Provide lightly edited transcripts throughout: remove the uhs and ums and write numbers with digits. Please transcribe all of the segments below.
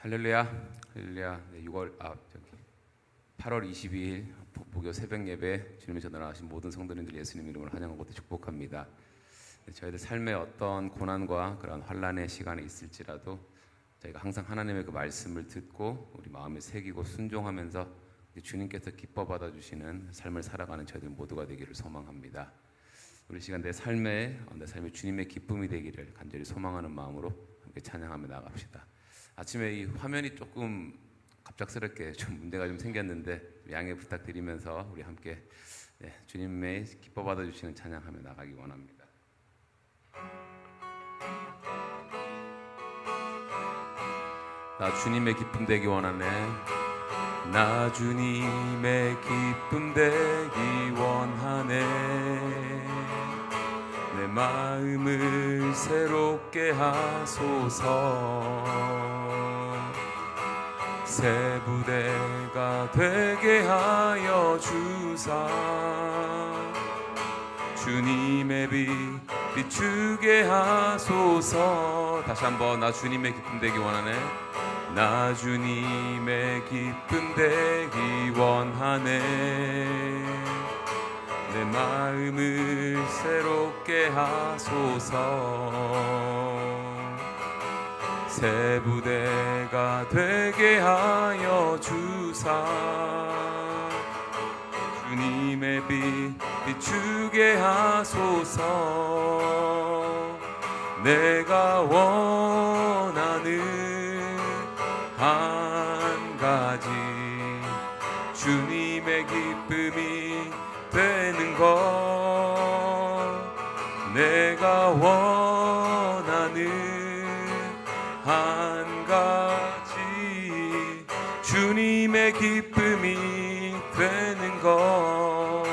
할렐루야, 할렐루야. 8월 22일 목요 새벽 예배 주님의 전으로 나가신 모든 성도님들 예수님 이름으로 환영하고 축복합니다. 저희들 삶에 어떤 고난과 그런 환난의 시간이 있을지라도 저희가 항상 하나님의 그 말씀을 듣고 우리 마음에 새기고 순종하면서 주님께서 기뻐 받아주시는 삶을 살아가는 저희들 모두가 되기를 소망합니다. 우리 시간 내 삶이 주님의 기쁨이 되기를 간절히 소망하는 마음으로 함께 찬양하며 나갑시다. 아침에 이 화면이 조금 갑작스럽게 좀 문제가 좀 생겼는데 양해 부탁드리면서 우리 함께 주님의 기뻐 받아주시는 찬양하며 나가기 원합니다. 나 주님의 기쁨 되기 원하네. 나 주님의 기쁨 되기 원하네. 내 마음을 새롭게 하소서. 새 부대가 되게 하여 주사. 주님의 빛 비추게 하소서. 다시 한번 나 주님의 기쁨 되기 원하네. 나 주님의 기쁨 되기 원하네. 내 마음을 새롭게 하소서. 새 부대가 되게 하여 주사. 주님의 빛 비추게 하소서. 내가 원하는 한 가지 주님의 기쁨이 되는 것. 내가 원하는 한 가지 주님의 기쁨이 되는 것.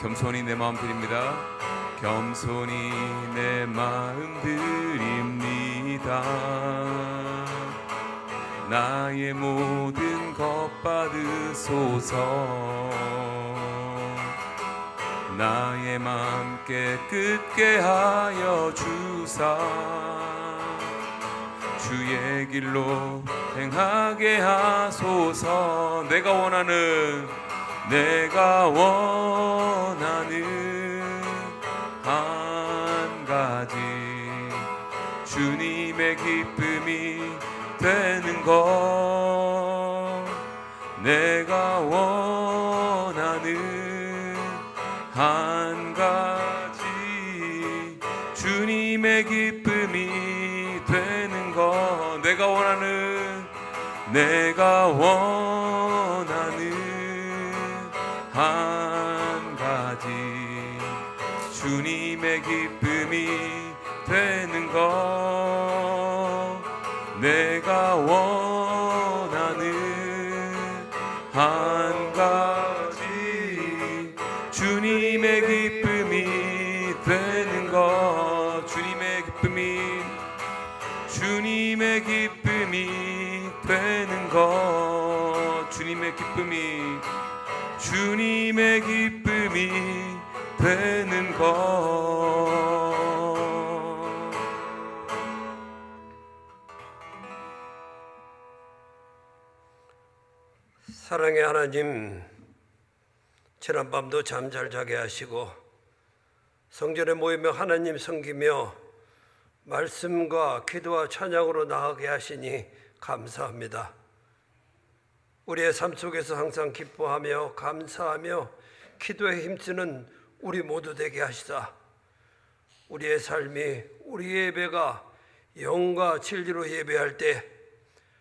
겸손히 내 마음 드립니다. 겸손히 내 마음 드립니다. 나의 모든 것 받으소서. 나의 맘 깨끗게 하여 주사. 주의 길로 행하게 하소서. 내가 원하는 한 가지 주님의 기쁨이 되는 것. 내가 원하는 한 가지 주님의 기쁨이 되는 것. 내가 원하는 한 가지 주님의 기쁨이 되는 것. 내가 원하는 한 가지 주님의 기쁨이 되는 것. 주님의 기쁨이 되는 것. 주님의 기쁨이 되는 것. 사랑의 하나님, 지난밤도 잠 잘 자게 하시고 성전에 모이며 하나님 섬기며 말씀과 기도와 찬양으로 나아가게 하시니 감사합니다. 우리의 삶 속에서 항상 기뻐하며 감사하며 기도에 힘쓰는 우리 모두 되게 하시사 우리의 삶이, 우리의 예배가 영과 진리로 예배할 때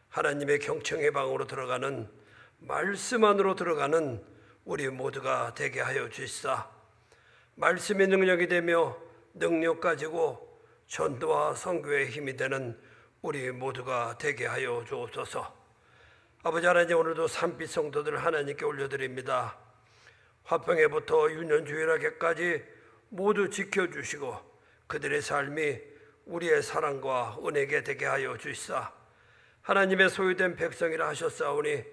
하나님의 경청의 방으로 들어가는, 말씀 안으로 들어가는 우리 모두가 되게 하여 주시사. 말씀의 능력이 되며 능력 가지고 전도와 선교의 힘이 되는 우리 모두가 되게 하여 주옵소서. 아버지 하나님, 오늘도 산빛 성도들 하나님께 올려드립니다. 화평회부터 유년주일학회까지 모두 지켜주시고 그들의 삶이 우리의 사랑과 은혜게 되게 하여 주시사. 하나님의 소유된 백성이라 하셨사오니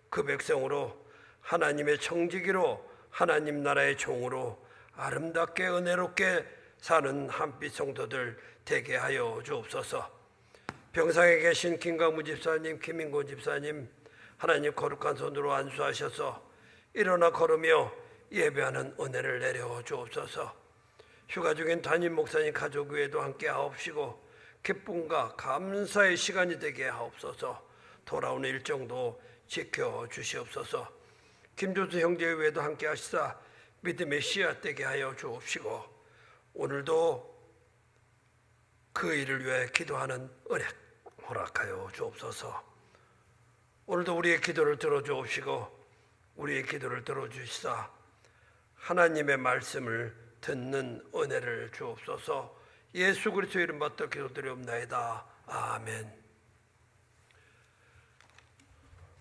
그 백성으로 하나님의 청지기로 하나님 나라의 종으로 아름답게 은혜롭게 사는 한빛 성도들 되게 하여 주옵소서. 병상에 계신 김강무 집사님, 김인곤 집사님, 하나님 거룩한 손으로 안수하셔서 일어나 걸으며 예배하는 은혜를 내려 주옵소서. 휴가 중인 담임 목사님 가족 외에도 함께 하옵시고 기쁨과 감사의 시간이 되게 하옵소서. 돌아오는 일정도 지켜 주시옵소서. 김조수 형제 외에도 함께 하시사 믿음의 씨앗 되게 하여 주옵시고 오늘도 그 일을 위해 기도하는 은혜 허락하여 주옵소서. 오늘도 우리의 기도를 들어주옵시고 우리의 기도를 들어주시사 하나님의 말씀을 듣는 은혜를 주옵소서. 예수 그리스도의 이름 받들어 기도드리옵나이다. 아멘.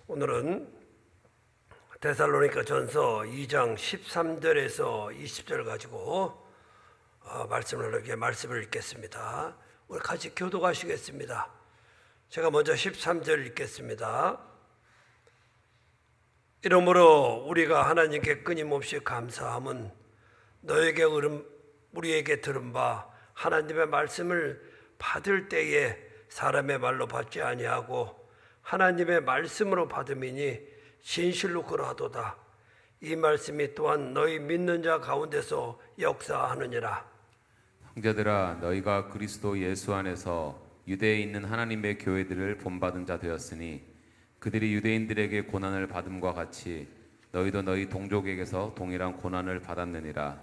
오늘은 데살로니가 전서 2장 13절에서 20절 가지고 말씀을 읽겠습니다. 우리 같이 교독하시겠습니다. 제가 먼저 13절 읽겠습니다. 이러므로 우리가 하나님께 끊임없이 감사함은 우리에게 들은 바 하나님의 말씀을 받을 때에 사람의 말로 받지 아니하고 하나님의 말씀으로 받음이니 진실로 그러하도다. 이 말씀이 또한 너희 믿는 자 가운데서 역사하느니라. 형제들아, 너희가 그리스도 예수 안에서 유대에 있는 하나님의 교회들을 본받은 자 되었으니 그들이 유대인들에게 고난을 받음과 같이 너희도 너희 동족에게서 동일한 고난을 받았느니라.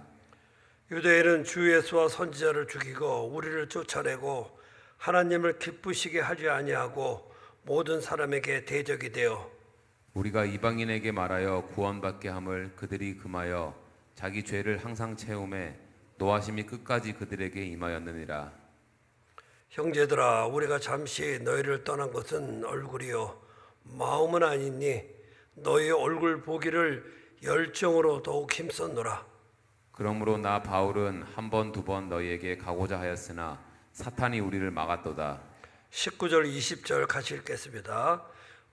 유대인은 주 예수와 선지자를 죽이고 우리를 쫓아내고 하나님을 기쁘시게 하지 아니하고 모든 사람에게 대적이 되어 우리가 이방인에게 말하여 구원받게 함을 그들이 금하여 자기 죄를 항상 채우매 노하심이 끝까지 그들에게 임하였느니라. 형제들아, 우리가 잠시 너희를 떠난 것은 얼굴이요 마음은 아니니 너희 얼굴 보기를 열정으로 더욱 힘썼노라. 그러므로 나 바울은 한 번 두 번 너희에게 가고자 하였으나 사탄이 우리를 막았도다. 19절 20절 같이 읽겠습니다.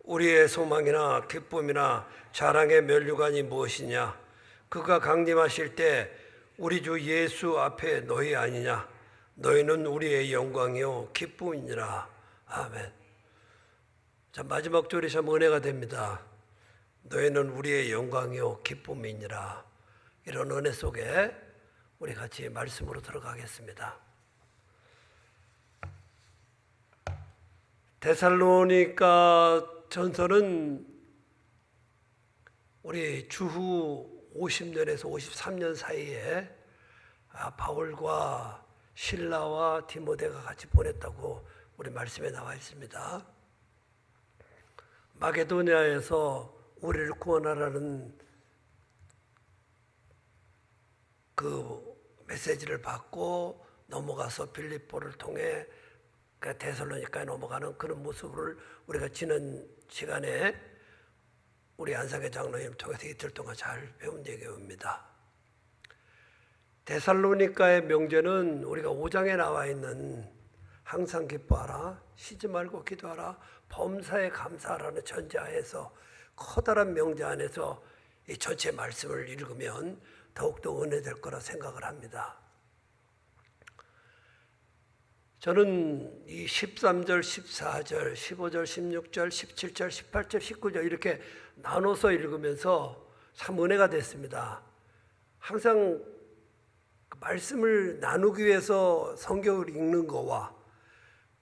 우리의 소망이나 기쁨이나 자랑의 면류관이 무엇이냐? 그가 강림하실 때 우리 주 예수 앞에 너희 아니냐? 너희는 우리의 영광이요 기쁨이니라. 아멘. 자, 마지막 절이 참 은혜가 됩니다. 너희는 우리의 영광이요 기쁨이니라. 이런 은혜 속에 우리 같이 말씀으로 들어가겠습니다. 데살로니가 전서는 우리 주후 50년에서 53년 사이에 바울과 실라와 디모데가 같이 보냈다고 우리 말씀에 나와 있습니다. 마게도니아에서 우리를 구원하라는 그 메시지를 받고 넘어가서 빌립보를 통해 데살로니가에 넘어가는 그런 모습을 우리가 지난 시간에 우리 안상회 장로님 통해서 이틀 동안 잘 배운 얘기입니다. 데살로니가의 명제는 우리가 5장에 나와 있는 항상 기뻐하라, 쉬지 말고 기도하라, 범사에 감사하라는 전제하에서 커다란 명제 안에서 이 전체 말씀을 읽으면 더욱더 은혜될 거라 생각을 합니다. 저는 이 13절, 14절, 15절, 16절, 17절, 18절, 19절 이렇게 나눠서 읽으면서 참 은혜가 됐습니다. 항상 말씀을 나누기 위해서 성경을 읽는 거와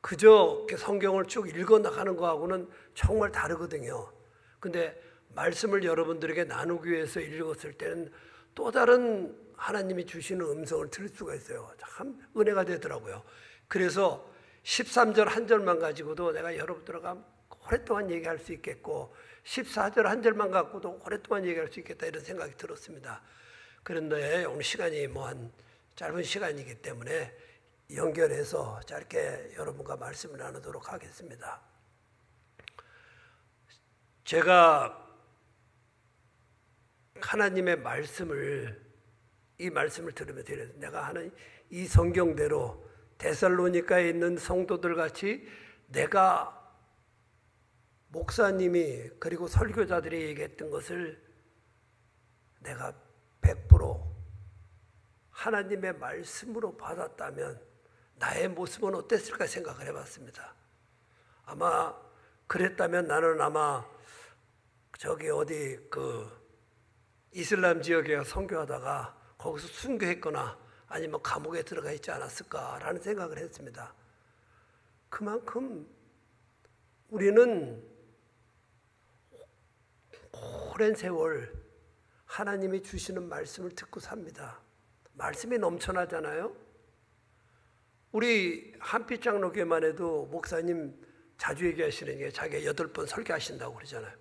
그저 성경을 쭉 읽어나가는 거하고는 정말 다르거든요. 근데 말씀을 여러분들에게 나누기 위해서 읽었을 때는 또 다른 하나님이 주시는 음성을 들을 수가 있어요. 참 은혜가 되더라고요. 그래서 13절 한 절만 가지고도 내가 여러분들과 오랫동안 얘기할 수 있겠고 14절 한 절만 갖고도 오랫동안 얘기할 수 있겠다 이런 생각이 들었습니다. 그런데 오늘 시간이 한 짧은 시간이기 때문에 연결해서 짧게 여러분과 말씀을 나누도록 하겠습니다. 제가 하나님의 이 말씀을 들으면서 내가 하는 이 성경대로 데살로니가에 있는 성도들 같이 내가 목사님이 그리고 설교자들이 얘기했던 것을 내가 100% 하나님의 말씀으로 받았다면 나의 모습은 어땠을까 생각을 해봤습니다. 아마 그랬다면 나는 아마 저기 어디 그 이슬람 지역에 선교하다가 거기서 순교했거나 아니면 감옥에 들어가 있지 않았을까라는 생각을 했습니다. 그만큼 우리는 오랜 세월 하나님이 주시는 말씀을 듣고 삽니다. 말씀이 넘쳐나잖아요. 우리 한빛 장로교만 해도 목사님 자주 얘기하시는 게 자기가 8번 설교하신다고 그러잖아요.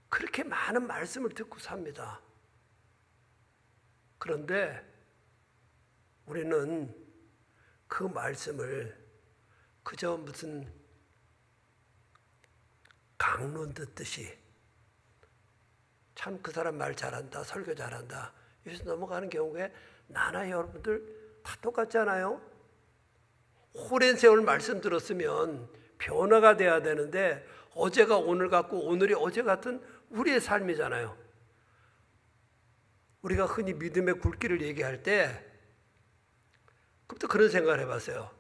그렇게 많은 말씀을 듣고 삽니다. 그런데 우리는 그 말씀을 그저 무슨 강론 듣듯이 참 그 사람 말 잘한다, 설교 잘한다 여기서 넘어가는 경우에 나나 여러분들 다 똑같잖아요. 오랜 세월 말씀 들었으면 변화가 돼야 되는데 어제가 오늘 같고 오늘이 어제 같은 우리의 삶이잖아요. 우리가 흔히 믿음의 굵기를 얘기할 때 그때부터 그런 생각을 해봤어요.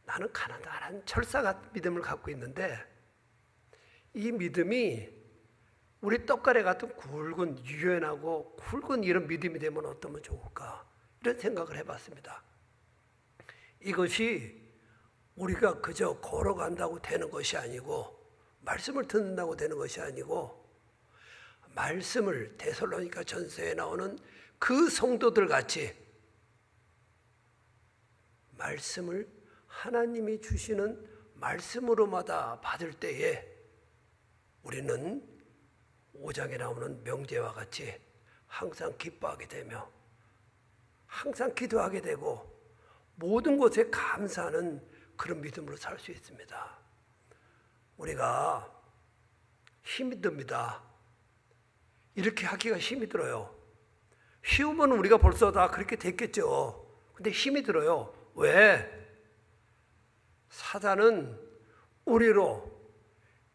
나는 가난한 철사 같은 믿음을 갖고 있는데 이 믿음이 우리 떡가래 같은 굵은 유연하고 굵은 이런 믿음이 되면 어떠면 좋을까 이런 생각을 해봤습니다. 이것이 우리가 그저 걸어간다고 되는 것이 아니고 말씀을 듣는다고 되는 것이 아니고 말씀을 데살로니가 전서에 나오는 그 성도들 같이 말씀을 하나님이 주시는 말씀으로마다 받을 때에 우리는 5장에 나오는 명제와 같이 항상 기뻐하게 되며 항상 기도하게 되고 모든 것에 감사하는 그런 믿음으로 살 수 있습니다. 우리가 힘이 듭니다. 이렇게 하기가 힘이 들어요. 쉬우면 우리가 벌써 다 그렇게 됐겠죠. 근데 힘이 들어요. 왜? 사단은 우리로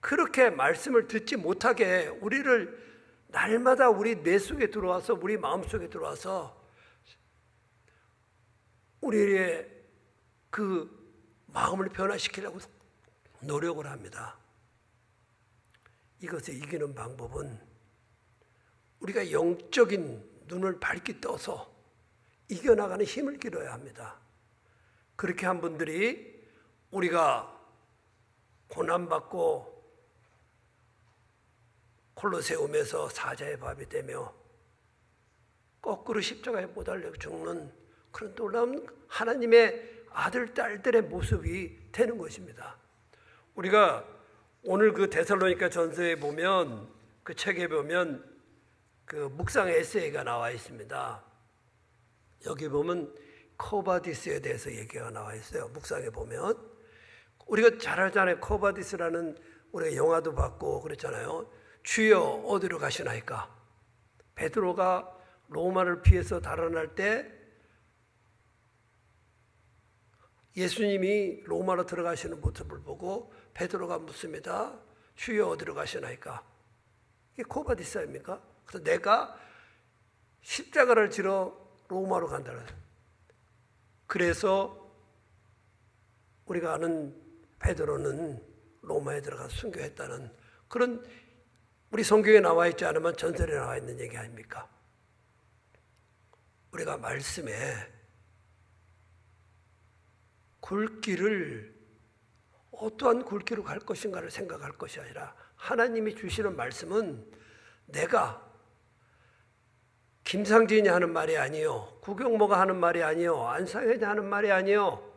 그렇게 말씀을 듣지 못하게 우리를 날마다 우리 뇌 속에 들어와서 우리 마음 속에 들어와서 우리의 그 마음을 변화시키려고 노력을 합니다. 이것을 이기는 방법은 우리가 영적인 눈을 밝게 떠서 이겨나가는 힘을 기울여야 합니다. 그렇게 한 분들이 우리가 고난받고 콜로세움에서 사자의 밥이 되며 거꾸로 십자가에 못 달려 죽는 그런 놀라운 하나님의 아들, 딸들의 모습이 되는 것입니다. 우리가 오늘 그 데살로니가 전서에 보면 그 책에 보면 그 묵상 에세이가 나와 있습니다. 여기 보면 코바디스에 대해서 얘기가 나와 있어요. 묵상에 보면 우리가 잘 알잖아요. 코바디스라는 우리가 영화도 봤고 그랬잖아요. 주여 어디로 가시나이까? 베드로가 로마를 피해서 달아날 때 예수님이 로마로 들어가시는 모습을 보고 베드로가 묻습니다. 주여 어디로 가시나이까? 이게 코바디스 아닙니까? 그래서 내가 십자가를 지러 로마로 간다는. 그래서 우리가 아는 베드로는 로마에 들어가서 순교했다는 그런 우리 성경에 나와 있지 않으면 전설에 나와 있는 얘기 아닙니까? 우리가 말씀에 굵기를 어떠한 굵기로 갈 것인가를 생각할 것이 아니라 하나님이 주시는 말씀은 내가 김상진이 하는 말이 아니요, 구경모가 하는 말이 아니요, 안상현이 하는 말이 아니요,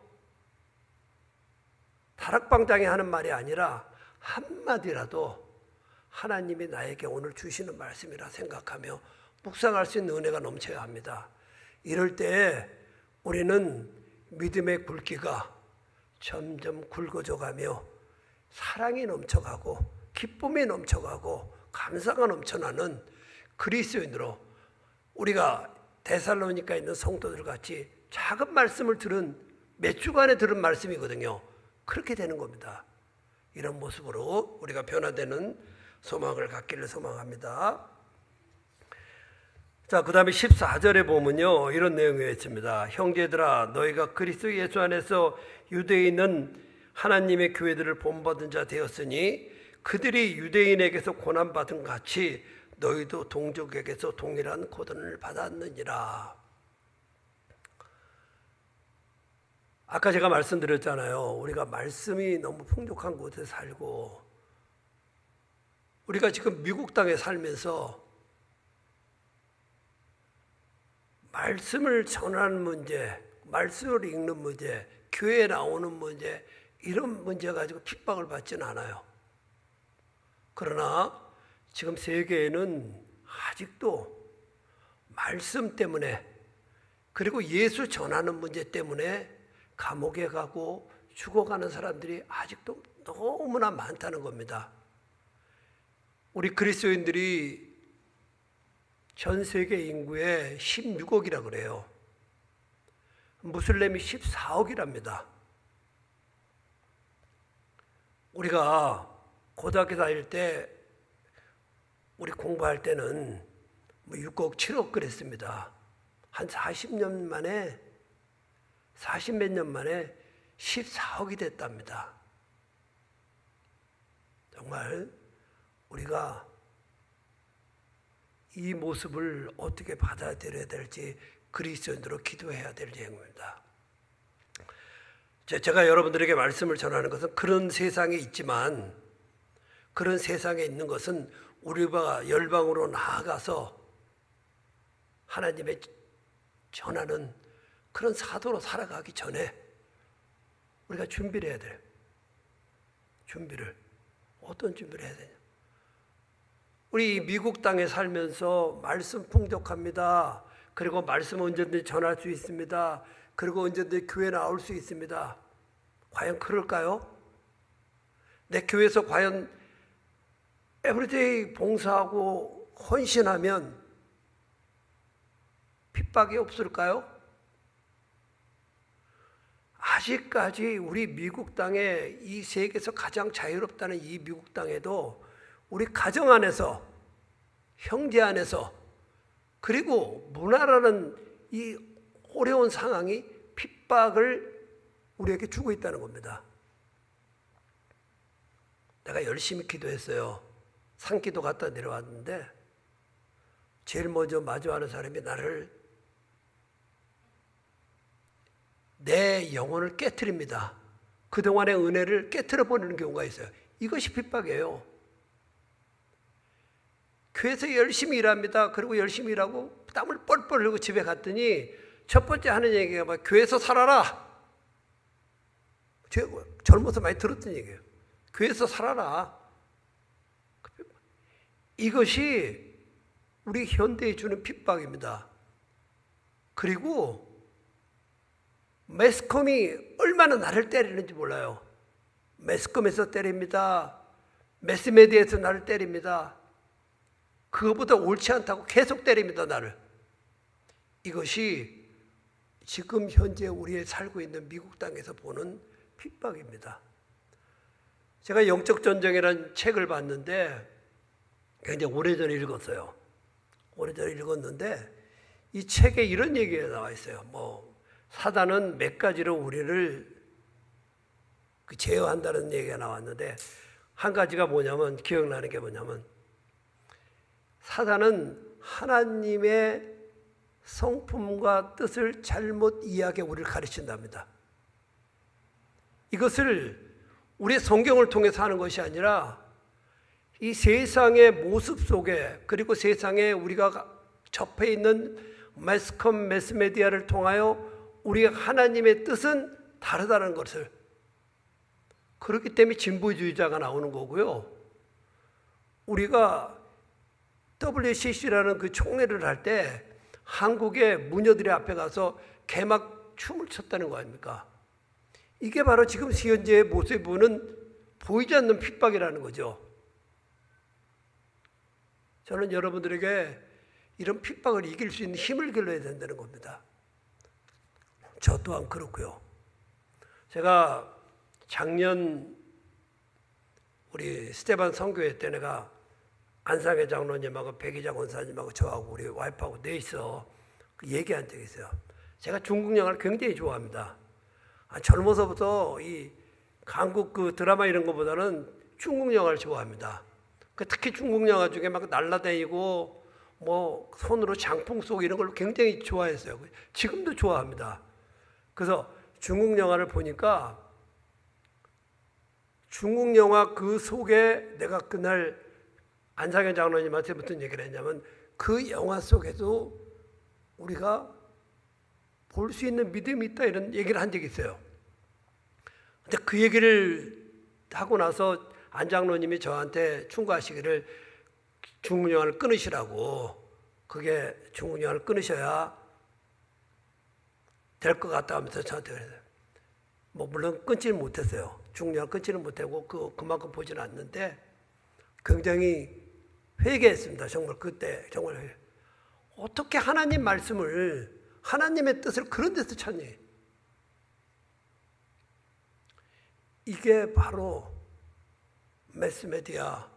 다락방장이 하는 말이 아니라 한마디라도 하나님이 나에게 오늘 주시는 말씀이라 생각하며 묵상할 수 있는 은혜가 넘쳐야 합니다. 이럴 때 우리는 믿음의 굵기가 점점 굵어져 가며 사랑이 넘쳐가고 기쁨이 넘쳐가고 감사가 넘쳐나는 그리스도인으로 우리가 데살로니가에 있는 성도들 같이 작은 말씀을 들은 몇 주간에 들은 말씀이거든요. 그렇게 되는 겁니다. 이런 모습으로 우리가 변화되는 소망을 갖기를 소망합니다. 자, 그 다음에 14절에 보면요, 이런 내용이 있습니다. 형제들아, 너희가 그리스도 예수 안에서 유대에 있는 하나님의 교회들을 본받은 자 되었으니 그들이 유대인에게서 고난받은 같이 너희도 동족에게서 동일한 고난을 받았느니라. 아까 제가 말씀드렸잖아요. 우리가 말씀이 너무 풍족한 곳에 살고, 우리가 지금 미국 땅에 살면서 말씀을 전하는 문제, 말씀을 읽는 문제, 교회에 나오는 문제, 이런 문제 가지고 핍박을 받지는 않아요. 그러나 지금 세계에는 아직도 말씀 때문에, 그리고 예수 전하는 문제 때문에 감옥에 가고 죽어가는 사람들이 아직도 너무나 많다는 겁니다. 우리 그리스도인들이 전 세계 인구의 16억이라 그래요. 무슬림이 14억이랍니다. 우리가 고등학교 다닐 때, 우리 공부할 때는 6억, 7억 그랬습니다. 한 40년 만에, 40몇 년 만에 14억이 됐답니다. 정말 우리가 이 모습을 어떻게 받아들여야 될지 그리스도인으로 기도해야 될 예입니다. 제가 여러분들에게 말씀을 전하는 것은 그런 세상에 있지만, 그런 세상에 있는 것은 우리가 열방으로 나아가서 하나님의 전하는 그런 사도로 살아가기 전에 우리가 준비를 해야 돼요. 어떤 준비를 해야 되냐? 우리 미국 땅에 살면서 말씀 풍족합니다. 그리고 말씀 언제든지 전할 수 있습니다. 그리고 언제든지 교회 나올 수 있습니다. 과연 그럴까요? 내 교회에서 과연 에브리데이 봉사하고 헌신하면 핍박이 없을까요? 아직까지 우리 미국 땅에, 이 세계에서 가장 자유롭다는 이 미국 땅에도 우리 가정 안에서, 형제 안에서, 그리고 문화라는 이 어려운 상황이 핍박을 우리에게 주고 있다는 겁니다. 내가 열심히 기도했어요. 산기도 갔다 내려왔는데 제일 먼저 마주하는 사람이 나를, 내 영혼을 깨트립니다. 그동안의 은혜를 깨트려 버리는 경우가 있어요. 이것이 핍박이에요. 교회에서 열심히 일합니다. 그리고 열심히 일하고 땀을 뻘뻘 흘리고 집에 갔더니 첫 번째 하는 얘기가 막 교회에서 살아라. 젊어서 많이 들었던 얘기예요. 교회에서 살아라. 이것이 우리 현대에 주는 핍박입니다. 그리고 매스컴이 얼마나 나를 때리는지 몰라요. 매스컴에서 때립니다. 매스메디아에서 나를 때립니다. 그거보다 옳지 않다고 계속 때립니다, 나를. 이것이 지금 현재 우리의 살고 있는 미국 땅에서 보는 핍박입니다. 제가 영적 전쟁이라는 책을 봤는데 굉장히 오래전에 읽었어요. 오래전에 읽었는데 이 책에 이런 얘기가 나와 있어요. 사단은 몇 가지로 우리를 제어한다는 얘기가 나왔는데, 한 가지가 뭐냐면, 기억나는 게 뭐냐면, 사단은 하나님의 성품과 뜻을 잘못 이해하게 우리를 가르친답니다. 이것을 우리의 성경을 통해서 하는 것이 아니라 이 세상의 모습 속에, 그리고 세상에 우리가 접해 있는 매스컴, 매스메디아를 통하여 우리가 하나님의 뜻은 다르다는 것을, 그렇기 때문에 진보주의자가 나오는 거고요. 우리가 WCC라는 그 총회를 할 때 한국의 무녀들의 앞에 가서 개막 춤을 췄다는 거 아닙니까? 이게 바로 지금 현재의 모습을 보는 보이지 않는 핍박이라는 거죠. 저는 여러분들에게 이런 핍박을 이길 수 있는 힘을 길러야 된다는 겁니다. 저 또한 그렇고요. 제가 작년 우리 스테반 선교회 때 내가 안상회 장로님하고 백이장 원사님하고 저하고 우리 와이프하고 넷이서 얘기한 적이 있어요. 제가 중국 영화를 굉장히 좋아합니다. 젊어서부터 이 한국 그 드라마 이런 거보다는 중국 영화를 좋아합니다. 특히 중국 영화 중에 막 날라다니고 뭐 손으로 장풍 쏘고 이런 걸 굉장히 좋아했어요. 지금도 좋아합니다. 그래서 중국 영화를 보니까 중국 영화 그 속에 내가 그날 안상현 장로님한테 무슨 얘기를 했냐면 그 영화 속에도 우리가 볼 수 있는 믿음이 있다 이런 얘기를 한 적이 있어요. 근데 그 얘기를 하고 나서 안 장로님이 저한테 충고하시기를 중국 영화를 끊으시라고, 그게 중국 영화를 끊으셔야 될 것 같다 하면서 저한테 그랬어요. 뭐 물론 끊지는 못했어요. 중국 영화 끊지는 못하고 그만큼 보지는 않는데 굉장히 회개했습니다. 정말 그때 정말 어떻게 하나님 말씀을, 하나님의 뜻을 그런 데서 찾니? 이게 바로 매스메디아,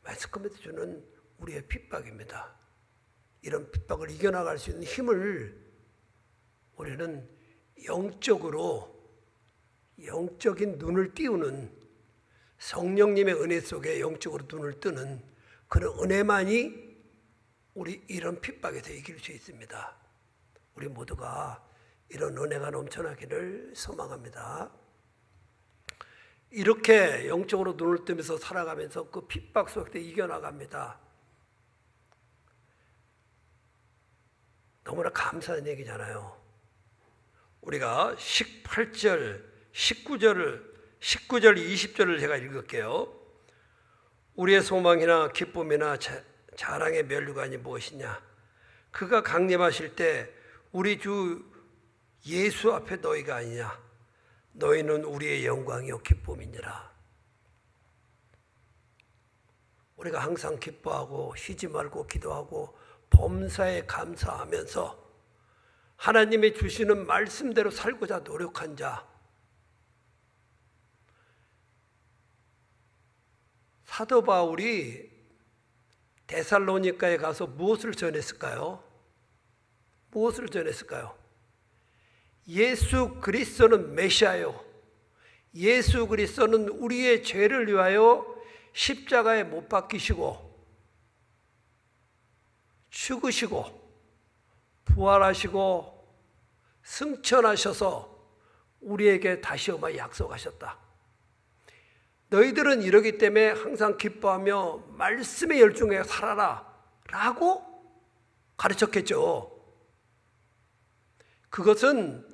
매스컴에서 주는 우리의 핍박입니다. 이런 핍박을 이겨나갈 수 있는 힘을 우리는 영적인 눈을 띄우는, 성령님의 은혜 속에 영적으로 눈을 뜨는 그런 은혜만이 우리 이런 핍박에서 이길 수 있습니다. 우리 모두가 이런 은혜가 넘쳐나기를 소망합니다. 이렇게 영적으로 눈을 뜨면서 살아가면서 그 핍박 속에 이겨나갑니다. 너무나 감사한 얘기잖아요. 우리가 18절, 19절, 20절을 제가 읽을게요. 우리의 소망이나 기쁨이나 자랑의 면류관이 무엇이냐? 그가 강림하실 때 우리 주 예수 앞에 너희가 아니냐? 너희는 우리의 영광이요 기쁨이니라. 우리가 항상 기뻐하고 쉬지 말고 기도하고 범사에 감사하면서 하나님이 주시는 말씀대로 살고자 노력한 자, 사도 바울이 데살로니가에 가서 무엇을 전했을까요? 무엇을 전했을까요? 예수 그리스도는 메시아요. 예수 그리스도는 우리의 죄를 위하여 십자가에 못 박히시고 죽으시고 부활하시고 승천하셔서 우리에게 다시 오마 약속하셨다. 너희들은 이러기 때문에 항상 기뻐하며 말씀에 열중해 살아라 라고 가르쳤겠죠. 그것은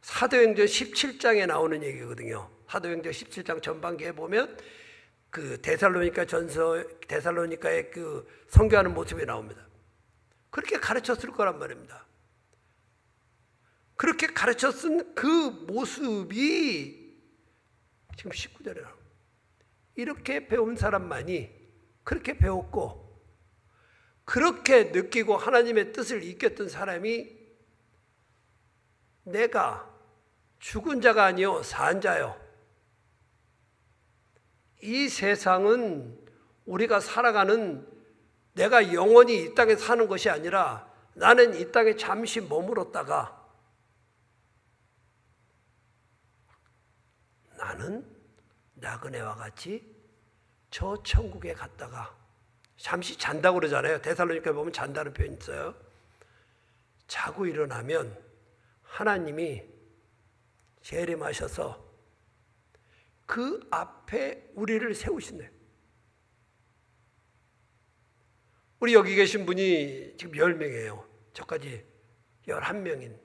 사도행전 17장에 나오는 얘기거든요. 사도행전 17장 전반기에 보면 그 데살로니가의 그 선교하는 모습이 나옵니다. 그렇게 가르쳤을 거란 말입니다. 그렇게 가르쳤은 그 모습이 지금 19절에 나옵니다. 이렇게 배운 사람만이 그렇게 배웠고 그렇게 느끼고 하나님의 뜻을 익혔던 사람이 내가 죽은 자가 아니요 산 자요. 이 세상은 우리가 살아가는, 내가 영원히 이 땅에 사는 것이 아니라 나는 이 땅에 잠시 머물렀다가 나는 나그네와 같이 저 천국에 갔다가 잠시 잔다고 그러잖아요. 데살로니가에 보면 잔다는 표현이 있어요. 자고 일어나면 하나님이 재림하셔서 그 앞에 우리를 세우신대요. 우리 여기 계신 분이 지금 10명이에요. 저까지 11명인데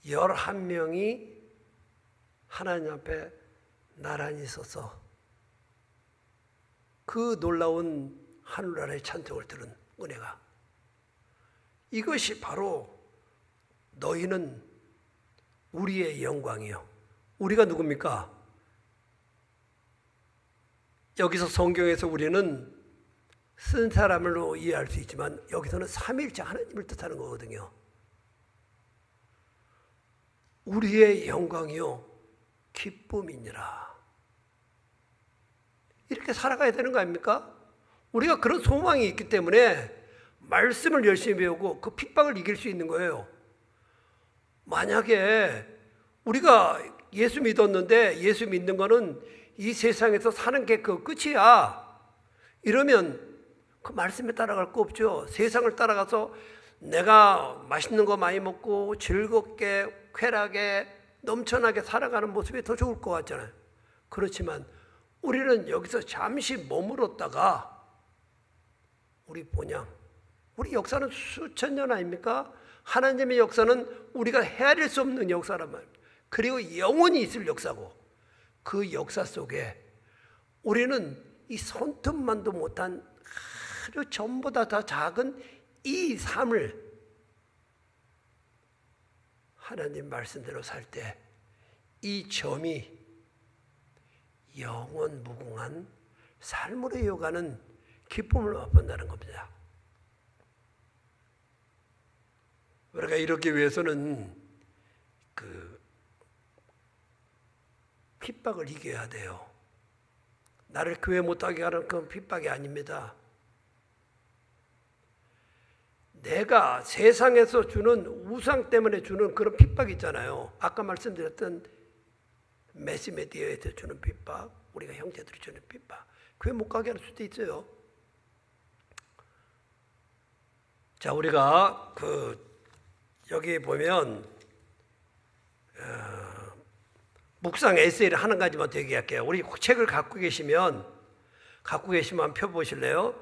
11명이 하나님 앞에 나란히 서서 그 놀라운 하늘나라의 찬송을 들은 은혜가, 이것이 바로 너희는 우리의 영광이요. 우리가 누굽니까? 여기서 성경에서 우리는 쓴 사람으로 이해할 수 있지만 여기서는 삼위일체 하나님을 뜻하는 거거든요. 우리의 영광이요 기쁨이니라. 이렇게 살아가야 되는 거 아닙니까? 우리가 그런 소망이 있기 때문에 말씀을 열심히 배우고 그 핍박을 이길 수 있는 거예요. 만약에 우리가 예수 믿었는데 예수 믿는 거는 이 세상에서 사는 게 그 끝이야. 이러면 그 말씀에 따라갈 거 없죠. 세상을 따라가서 내가 맛있는 거 많이 먹고 즐겁게 쾌락에 넘쳐나게 살아가는 모습이 더 좋을 것 같잖아요. 그렇지만 우리는 여기서 잠시 머물렀다가 우리 본향, 우리 역사는 수천 년 아닙니까? 하나님의 역사는 우리가 헤아릴 수 없는 역사란 말입니다. 그리고 영원히 있을 역사고, 그 역사 속에 우리는 이 손톱만도 못한 아주 전보다 더 작은 이 삶을 하나님 말씀대로 살 때 이 점이 영원 무궁한 삶으로 이어가는 기쁨을 맛본다는 겁니다. 우리가 이렇기 위해서는 그 핍박을 이겨야 돼요. 나를 교회 못하게 하는 그런 핍박이 아닙니다. 내가 세상에서 주는 우상 때문에 주는 그런 핍박이 있잖아요. 아까 말씀드렸던 매스미디어에서 주는 핍박, 우리가 형제들이 주는 핍박, 교회 못 가게 할 수도 있어요. 자, 우리가 여기 보면 묵상 에세이를 한 가지만 더 얘기할게요. 우리 책을 갖고 계시면 한번 펴보실래요?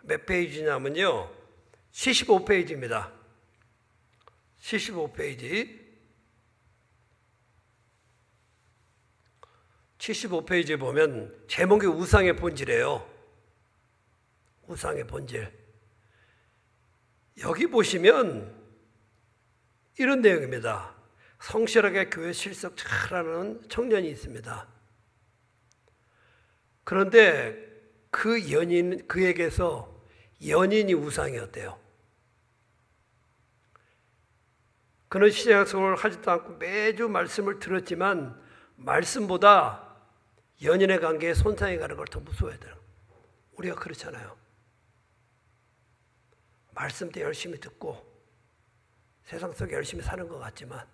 몇 페이지냐면요, 75페이지입니다. 75페이지. 75페이지에 보면 제목이 우상의 본질이에요. 우상의 본질. 여기 보시면 이런 내용입니다. 성실하게 교회 실속 잘하는 청년이 있습니다. 그런데 그에게서 연인이 우상이었대요. 그는 신앙생활을 하지도 않고 매주 말씀을 들었지만 말씀보다 연인의 관계에 손상이 가는 걸 더 무서워해요. 우리가 그렇잖아요. 말씀도 열심히 듣고 세상 속에 열심히 사는 것 같지만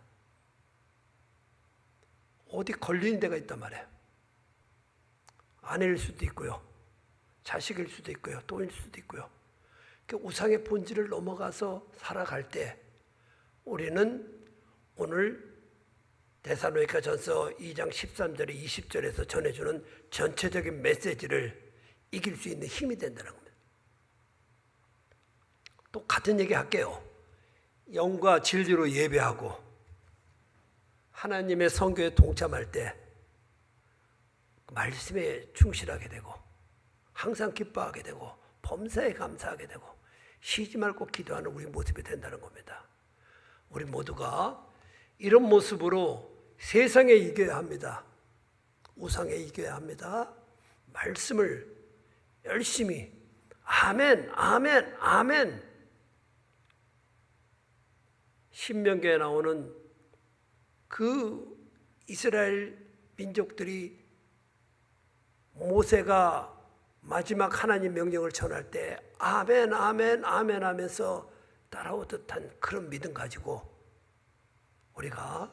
어디 걸리는 데가 있단 말이에요. 아내일 수도 있고요, 자식일 수도 있고요, 돈일 수도 있고요. 우상의 본질을 넘어가서 살아갈 때 우리는 오늘 데살로니가전서 2장 13절에 20절에서 전해주는 전체적인 메시지를 이길 수 있는 힘이 된다는 겁니다. 또 같은 얘기 할게요. 영과 진리로 예배하고 하나님의 선교에 동참할 때 말씀에 충실하게 되고 항상 기뻐하게 되고 범사에 감사하게 되고 쉬지 말고 기도하는 우리 모습이 된다는 겁니다. 우리 모두가 이런 모습으로 세상에 이겨야 합니다. 우상에 이겨야 합니다. 말씀을 열심히 아멘, 아멘, 아멘. 신명기에 나오는 그 이스라엘 민족들이 모세가 마지막 하나님 명령을 전할 때 아멘, 아멘, 아멘 하면서 따라오듯한 그런 믿음 가지고 우리가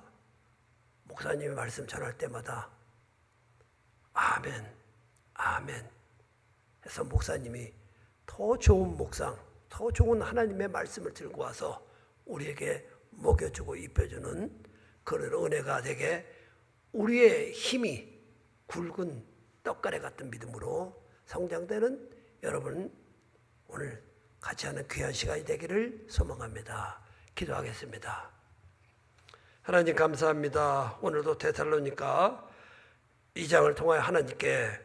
목사님의 말씀 전할 때마다 아멘, 아멘 해서 목사님이 더 좋은 묵상, 더 좋은 하나님의 말씀을 들고 와서 우리에게 먹여주고 입혀주는 그런 은혜가 되게 우리의 힘이 굵은 떡가래 같은 믿음으로 성장되는 여러분 오늘 같이 하는 귀한 시간이 되기를 소망합니다. 기도하겠습니다. 하나님 감사합니다. 오늘도 데살로니가 2장을 통하여 하나님께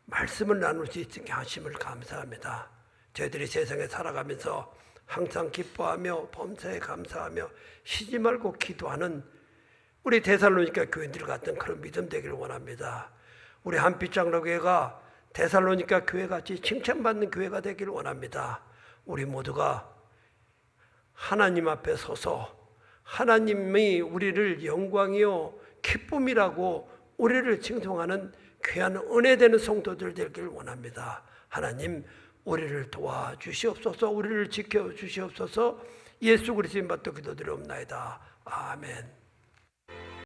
말씀을 나눌 수 있게 하심을 감사합니다. 저희들이 세상에 살아가면서 항상 기뻐하며 범사에 감사하며 쉬지 말고 기도하는 우리 데살로니가 교인들 같은 그런 믿음 되기를 원합니다. 우리 한빛장로교회가 데살로니가 교회같이 칭찬받는 교회가 되기를 원합니다. 우리 모두가 하나님 앞에 서서 하나님이 우리를 영광이요 기쁨이라고 우리를 칭송하는 귀한 은혜되는 성도들 되기를 원합니다. 하나님 우리를 도와주시옵소서. 우리를 지켜주시옵소서. 예수 그리스도의 이름으로 기도드리옵나이다. 아멘.